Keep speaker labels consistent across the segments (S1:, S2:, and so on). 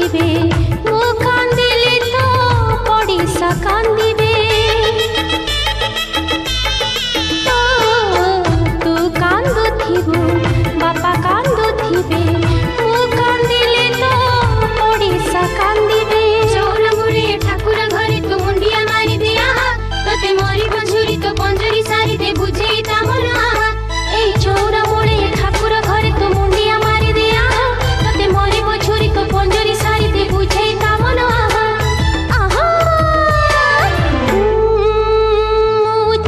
S1: कांदिबे मु कांदिले तो पड़िसा कांदिबे तू कांदुथिबु बापा कांदुथिबे मु कांदिले तो पड़िसा कांदिबे
S2: चौरमुरे ठाकुर घरे तू मुंडिया मारी दिया तोते मोरी बंझुरी तो पंजरी सारी दे बुझे ता मना
S1: ए चौरा मूले ठाकुर घरे तू मुंडिया मारी दिया तोते मोरी बछुरी तो पंजरी सारी दे बुझे ता मन आहा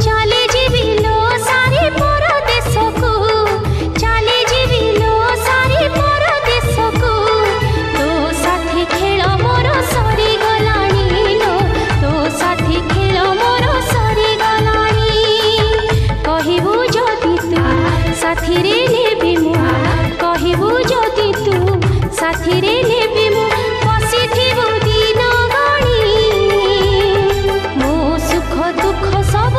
S1: चले जीवी लो सारी परदेश को चले जीवी लो सारी परदेश को तो साथी खेल मोर सरी गलानी लो तो साथी खेल मोर सरी गलानी कहिबु जदि तू साथी रे नेबी मु कहिबु जदि तू साथी रे नेबी मु बसिथिबु दिन गणी मो सुख दुख सब